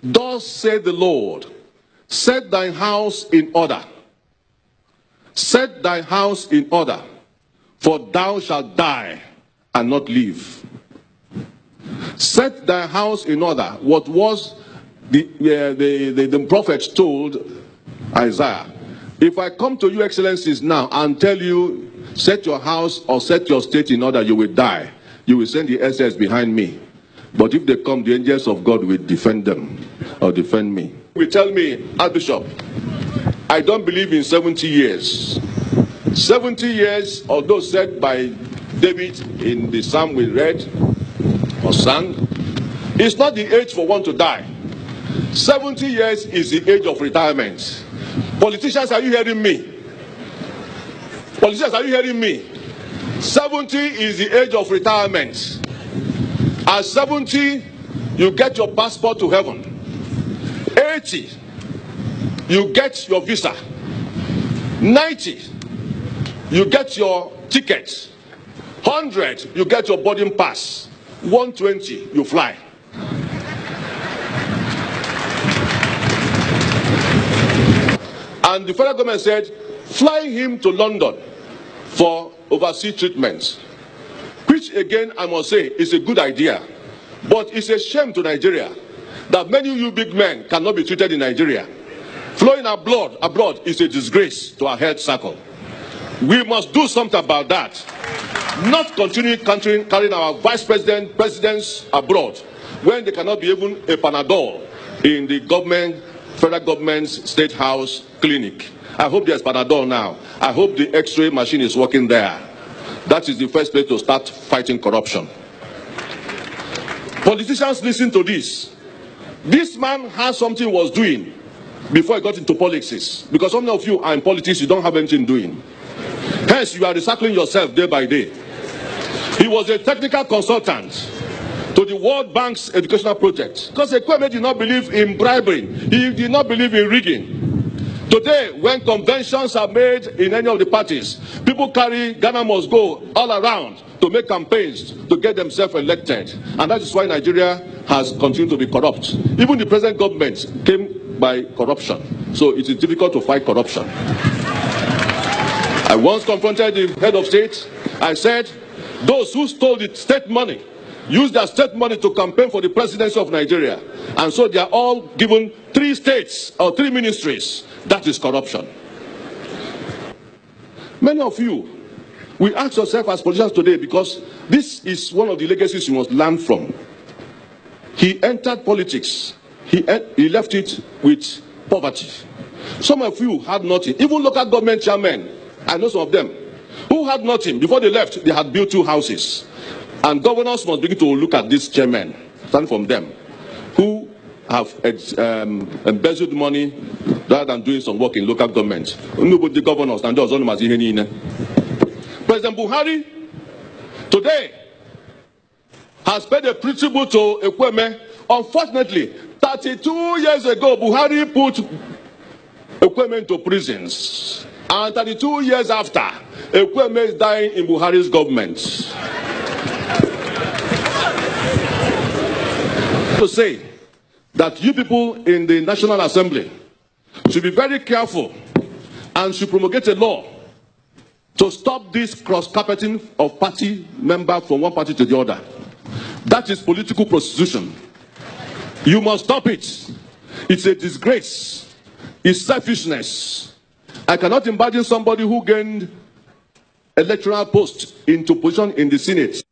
Thus said the Lord, set thine house in order. Set thy house in order, for thou shalt die and not live. Set thy house in order. What was the prophets told Isaiah? If I come to you, excellencies, now and tell you, set your house or set your state in order, you will die. You will send the SS behind me. But if they come, the angels of God will defend them or defend me. You will tell me, Archbishop, I don't believe in 70 years. 70 years, although said by David in the psalm we read or sang, it's not the age for one to die. 70 years is the age of retirement. Politicians, are you hearing me? Politicians, are you hearing me? 70 is the age of retirement. At 70, you get your passport to heaven. 80, you get your visa. 90, you get your ticket. 100, you get your boarding pass. 120, you fly. And the federal government said, fly him to London for overseas treatment. Which again, I must say, is a good idea. But it's a shame to Nigeria that many of you big men cannot be treated in Nigeria. Flowing abroad is a disgrace to our health circle. We must do something about that. Not continue carrying our vice presidents abroad when they cannot be even a Panadol in the government, federal government's state house clinic. I hope there's Panadol now. I hope the X-ray machine is working there. That is the first place to start fighting corruption. Politicians, listen to this. This man has something he was doing before he got into politics. Because some of you are in politics, you don't have anything doing. Hence, you are recycling yourself day by day. He was a technical consultant to the World Bank's educational project. Because Ekweme did not believe in bribery. He did not believe in rigging. Today, when conventions are made in any of the parties, people carry Ghana must go all around to make campaigns to get themselves elected. And that is why Nigeria has continued to be corrupt. Even the present government came by corruption. So it is difficult to fight corruption. I once confronted the head of state. I said, those who stole the state money used their state money to campaign for the presidency of Nigeria. And so they are all given 3 states or 3 ministries. That is corruption. Many of you, we ask yourself as politicians today, because this is one of the legacies you must learn from. He entered politics. He left it with poverty. Some of you had nothing. Even local government chairmen, I know some of them, who had nothing. Before they left, they had built 2 houses. And governors must begin to look at these chairmen, stand from them, who have embezzled money rather than doing some work in local government. Nobody governors and those only President Buhari today has paid a tribute to Ekweme. Unfortunately, 32 years ago, Buhari put Ekweme into prisons. And 32 years after, Ekweme is dying in Buhari's government. To say that you people in the National Assembly should be very careful and should promulgate a law to stop this cross-carpeting of party members from one party to the other. That is political prostitution. You must stop it. It's a disgrace. It's selfishness. I cannot imagine somebody who gained electoral post into position in the Senate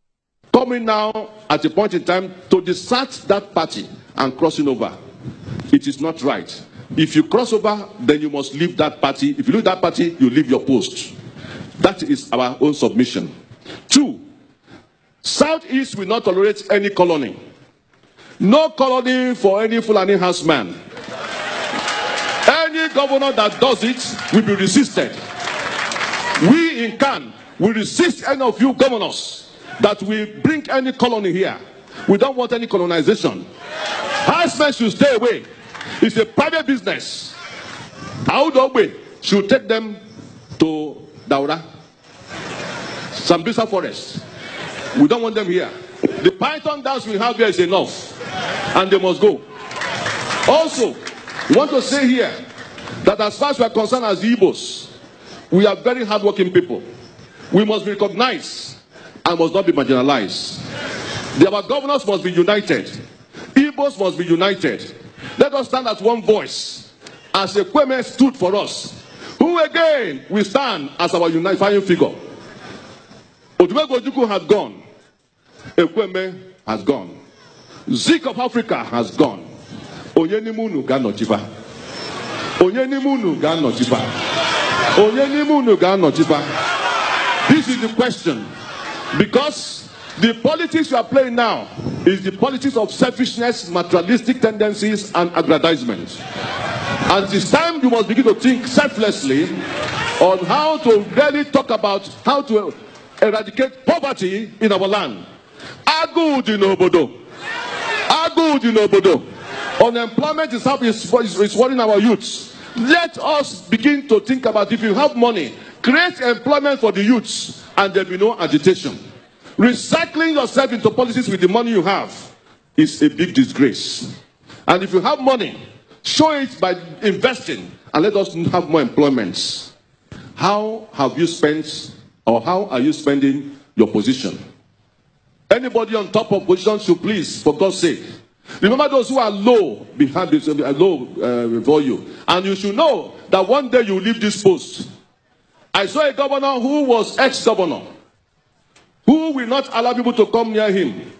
coming now at a point in time to desert that party and crossing over. It is not right. If you cross over, then you must leave that party. If you leave that party, you leave your post. That is our own submission. 2, Southeast will not tolerate any colony. No colony for any Fulani herdsman. Any governor that does it will be resisted. We in Kan will resist any of you governors that will bring any colony here. We don't want any colonization. Herdsmen should stay away. It's a private business. Audogbe should take them to Daura, Sambisa Forest. We don't want them here. The python dance we have here is enough, and they must go. Also, we want to say here that as far as we are concerned as Igbos, we are very hardworking people. We must be recognized and must not be marginalized. Our governors must be united. Igbos must be united. Let us stand as one voice, as Ekweme stood for us, who again will stand as our unifying figure. Odumegwu Ojukwu has gone. Ekweme has gone. Zik of Africa has gone. Onyenimunu ga notifa. Onyenimunu ga notifa. Onyenimunu ga notifa. This is the question. Because the politics you are playing now is the politics of selfishness, materialistic tendencies, and aggrandizement. And it's time you must begin to think selflessly on how to really talk about how to eradicate poverty in our land. Agud in Obodo. Agud in Obodo. Unemployment is worrying our youths. Let us begin to think about, if you have money, create employment for the youths, and there will be no agitation. Recycling yourself into policies with the money you have is a big disgrace. And if you have money, show it by investing, and let us have more employments. How have you spent, or how are you spending your position? Anybody on top of position should please, for God's sake, remember those who are low behind this, low before you. And you should know that one day you will leave this post. I saw a governor who was ex-governor, who will not allow people to come near him.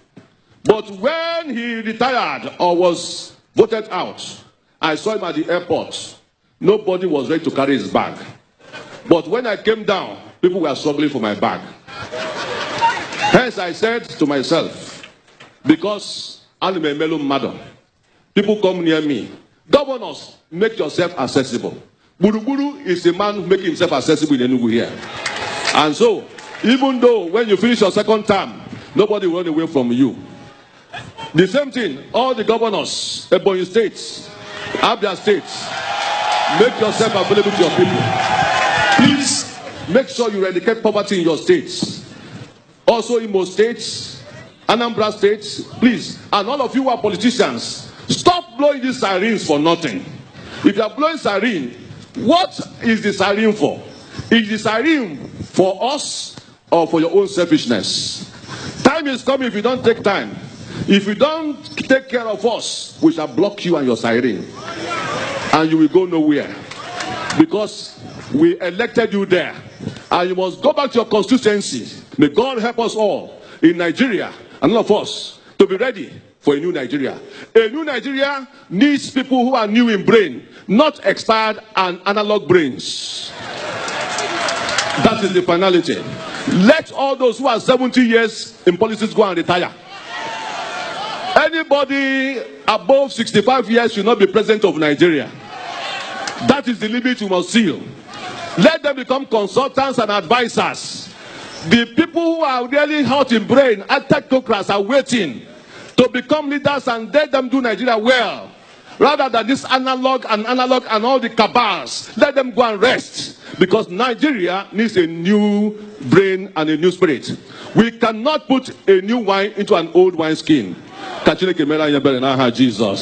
But when he retired or was voted out, I saw him at the airport. Nobody was ready to carry his bag. But when I came down, people were struggling for my bag. Hence I said to myself, because I'm a mellow madam, people come near me. Governors, make yourself accessible. Buruburu is a man who makes himself accessible in Enugu here. And so, even though when you finish your second term, nobody will run away from you. The same thing, all the governors, Ebonyi State, Abia State, make yourself available to your people. Please, make sure you eradicate poverty in your states. Also Imo State, Anambra State, please. And all of you who are politicians, stop blowing these sirens for nothing. If you are blowing siren, what is the siren for? Is the siren for us or for your own selfishness? Time is coming if you don't take time. If you don't take care of us, we shall block you and your siren. And you will go nowhere. Because we elected you there. And you must go back to your constituency. May God help us all in Nigeria, and all of us, to be ready for a new Nigeria. A new Nigeria needs people who are new in brain, not expired and analog brains. That is the finality. Let all those who are 70 years in politics go and retire. Anybody above 65 years should not be president of Nigeria. That is the limit we must seal. Let them become consultants and advisors. The people who are really hot in brain, technocrats, are waiting to become leaders and let them do Nigeria well. Rather than this analog and all the cabals, let them go and rest. Because Nigeria needs a new brain and a new spirit. We cannot put a new wine into an old wineskin. Jesus.